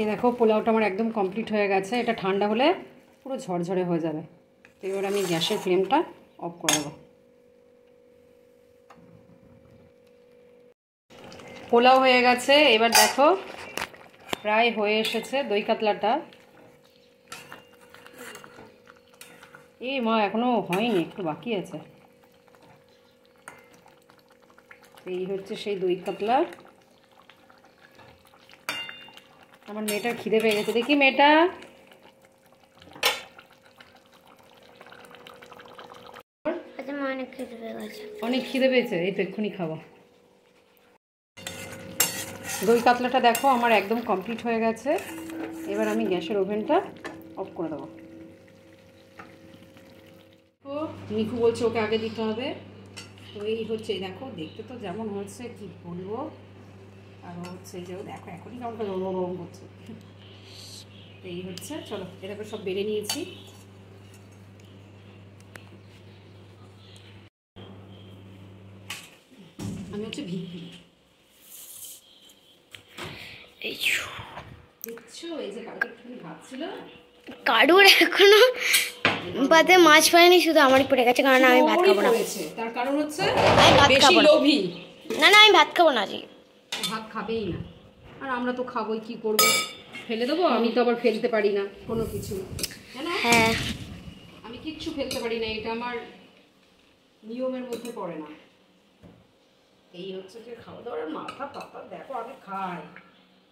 এই দেখো পোলাওটা আমার একদম কমপ্লিট হয়ে গেছে। এটা ঠান্ডা হলে পুরো ঝরঝরে হয়ে যাবে। তো এবার আমি গ্যাসের ফ্লেমটা অফ করে দেবো। পোলাও হয়ে গেছে। এবার দেখো প্রায় হয়ে এসেছে দই কাতলাটা। এই মা এখনো হয়নি, একটু বাকি আছে। এই হচ্ছে সেই দই কাতলা। আমার মেয়েটার খিদে পেয়ে গেছে, দেখি মেয়েটা। অনেক খিদে পেয়েছে, এই তো এক্ষুনি খাবো। দই কাতলাটা দেখো আমার একদম কমপ্লিট হয়ে গেছে। এবার আমি গ্যাসের ওভেনটা অফ করে দেবো। তো নিকু বলছে ওকে আগে দিতে হবে। তো এই হচ্ছে, দেখো দেখতে তো যেমন হচ্ছে কি বলবো, আর হচ্ছে যে দেখো এখনই কেমন গরম করছে। এই হচ্ছে, চলো এটাকে সব বেড়ে নিয়েছি। আমি হচ্ছে ভিপি দেখছো, এই যে কালকে একটুখানি ভাত ছিল, কারুর এখনো পাতে মাছ পায়নি, শুধু আমারই পড়ে গেছে। কারণ আমি ভাত খাবো না। তার কারণ হচ্ছে আমি ভাত বেশি খাবো না। লোভী। না না, আমি ভাত খাবো না আজকে। ভাত খাবেই না, আর আমরা তো খাবোই, কি করব, ফেলে দেবো? আমি তো আবার ফেলতে পারি না কোনো কিছু, হ্যাঁ আমি কিচ্ছু ফেলতে পারি না, এটা আমার নিয়মের মধ্যে পড়ে না। এই হচ্ছে যে খাওয়া দাওয়ার মাথা পাতা দেখো, আগে খাই।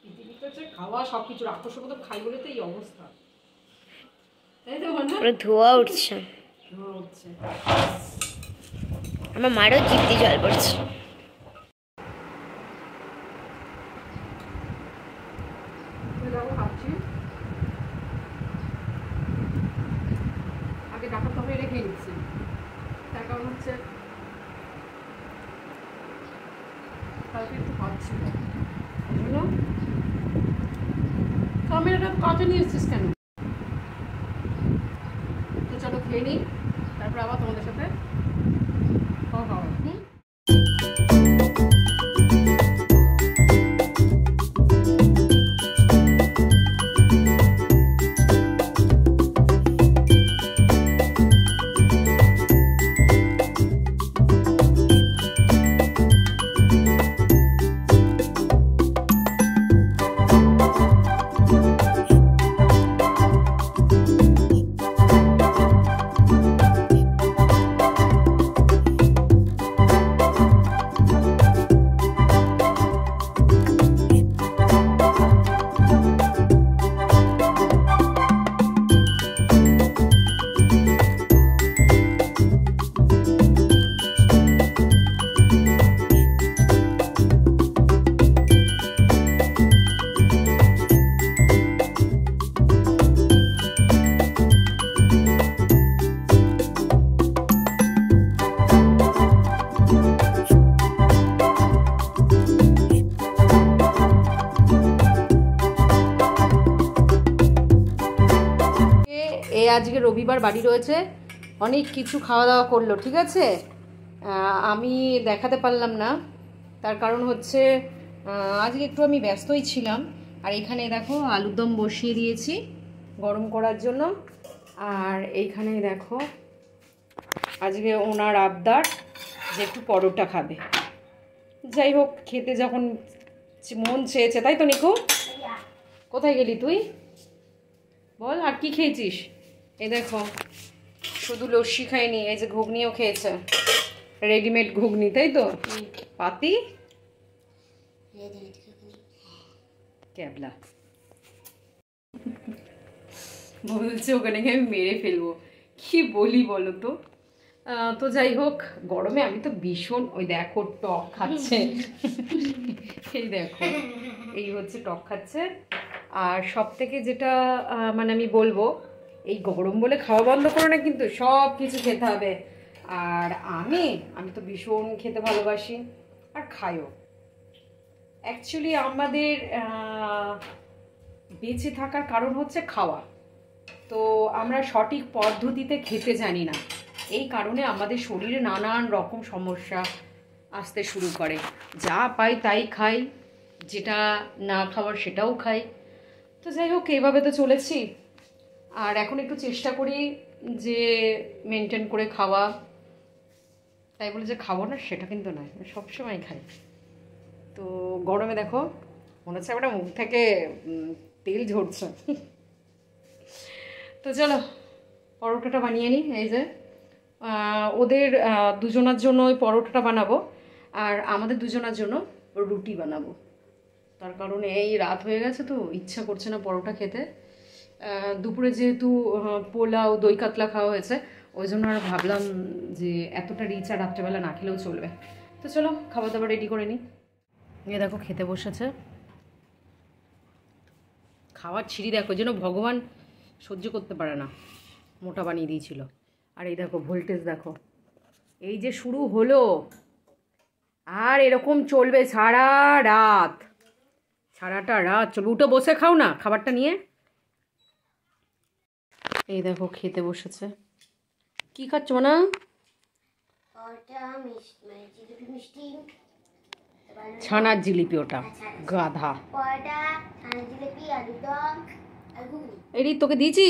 পৃথিবীতে হচ্ছে খাওয়া সব কিছুর আকর্ষণ খাই বলে তো এই অবস্থা, তাই তো? পুরো ধোয়া উঠছে, আমার মারও জিভ দিয়ে জল পড়ছে। আগে ডাকার তবে রেখে নিচ্ছি, তার কারণ হচ্ছে কালকে একটু ভাবছি বুঝলো। ক্যামেরাটা কাটে নিয়ে এসছিস কেন? তো চলো খেয়ে নিই, তারপর আবার তোমাদের সাথে কথা হবে। আজকে রবিবার বাড়ি রয়েছে, অনেক কিছু খাওয়া দাওয়া করলো, ঠিক আছে। আমি দেখাতে পারলাম না, তার কারণ হচ্ছে আজকে একটু আমি ব্যস্তই ছিলাম। আর এখানে দেখো আলুর দম বসিয়ে দিয়েছি গরম করার জন্য। আর এইখানে দেখো আজকে ওনার আবদার যে একটু পরোটা খাবে। যাই হোক, খেতে যখন মন চেয়েছে, তাই তো নিকু? কোথায় গেলি তুই? বল, আর কি খেয়েছিস? এই দেখো শুধু লস্যি খাইনি, এই যে ঘুগনিও খেয়েছে, রেডিমেড ঘুগনি, তাই তো? পাতি ক্যাবলা বলছে ওখানে গিয়ে আমি মেরে ফেলবো, কি বলি বলো তো। তো যাই হোক, গরমে আমি তো ভীষণ, ওই দেখো টক খাচ্ছে এই দেখো, এই হচ্ছে টক খাচ্ছে। আর সব থেকে যেটা মানে আমি বলবো, এই গরম বলে খাওয়া বন্ধ করো না, কিন্তু সব কিছু খেতে হবে। আর আমি তো ভীষণ খেতে ভালোবাসি আর খাইও। অ্যাকচুয়ালি আমাদের বেঁচে থাকার কারণ হচ্ছে খাওয়া, তো আমরা সঠিক পদ্ধতিতে খেতে জানি না, এই কারণে আমাদের শরীরে নানান রকম সমস্যা আসতে শুরু করে। যা পাই তাই খাই, যেটা না খাওয়ার সেটাও খাই। তো যাই হোক, এইভাবে তো চলেছি। আর এখন একটু চেষ্টা করি যে মেনটেন করে খাওয়া। তাই বলে যে খাবো না সেটা কিন্তু নয়, সবসময় খাই। তো গরমে দেখো মনে হচ্ছে একটা মুখ থেকে তেল ঝরছে। তো চলো পরোটাটা বানিয়ে নিই। এই যে ওদের দুজনার জন্য ওই পরোটাটা বানাবো, আর আমাদের দুজনার জন্য রুটি বানাবো। তার কারণ এই রাত হয়ে গেছে তো ইচ্ছা করছে না পরোটা খেতে। দুপুরে যেহেতু পোলাও দই কাতলা খাওয়া হয়েছে, ওই জন্য আর ভাবলাম যে এতটা রিচ আর রাত্রেবেলা না খেলেও চলবে। তো চলো খাবার দাবার রেডি করে নিই। এ দেখো খেতে বসেছে, খাওয়ার ছিঁড়ি দেখো, যেন ভগবান সহ্য করতে পারে না, মোটা বানিয়ে দিয়েছিল। আর এই দেখো ভোল্টেজ দেখো, এই যে শুরু হলো আর এরকম চলবে সারাটা রাত চলবে। উঠে বসে খাও না খাবারটা নিয়ে। এই দেখো খেতে বসেছে। কি খাচ্ছ না? ছানার জিলিপি, ওটা গাধা। এই তোকে দিয়েছি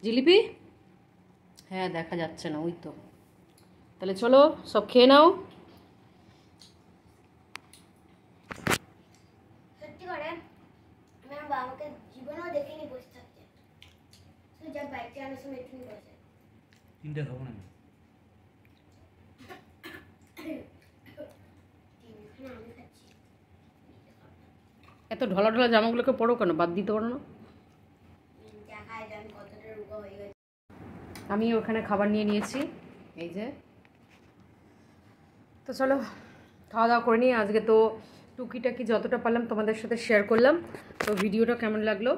জিলিপি? হ্যাঁ দেখা যাচ্ছে না, ওই তো। তাহলে চলো সব খেয়ে নাও। এত ঢলা ঢলা জামাগুলোকে পরো কেন? বাদ দিতে পারো না? আমি ওখানে খাবার নিয়ে নিয়েছি, এই যে। তো চলো খাওয়া দাওয়া করে নিই। আজকে তো টুকিটাকি যতটা পারলাম তোমাদের সাথে শেয়ার করলাম। তো ভিডিওটা কেমন লাগলো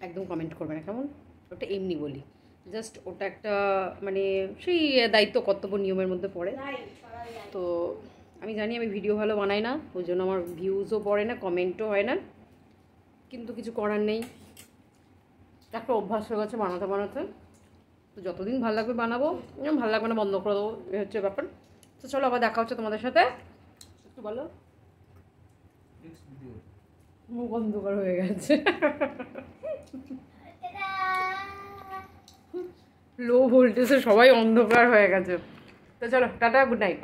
একদম কমেন্ট করবে না, কেমন? ওটা এমনি বলি, জাস্ট ওটা একটা মানে সেই দায়িত্ব কর্তব্য নিয়মের মধ্যে পড়ে। তো আমি জানি আমি ভিডিও ভালো বানাই না, ওই জন্য আমার ভিউজও পড়ে না, কমেন্টও হয় না, কিন্তু কিছু করার নেই, একটা অভ্যাস হয়ে গেছে বানাতে বানাতে। তো যতদিন ভালো লাগবে বানাবো, ভালো লাগবে না বন্ধ করে দেবো, এ হচ্ছে ব্যাপার। তো চলো আবার দেখা হচ্ছে তোমাদের সাথে। একটু বলো, মুখ অন্ধকার হয়ে গেছে, লো ভোল্টেজে সবাই অন্ধকার হয়ে গেছে। তো চলো টাটা, গুড নাইট।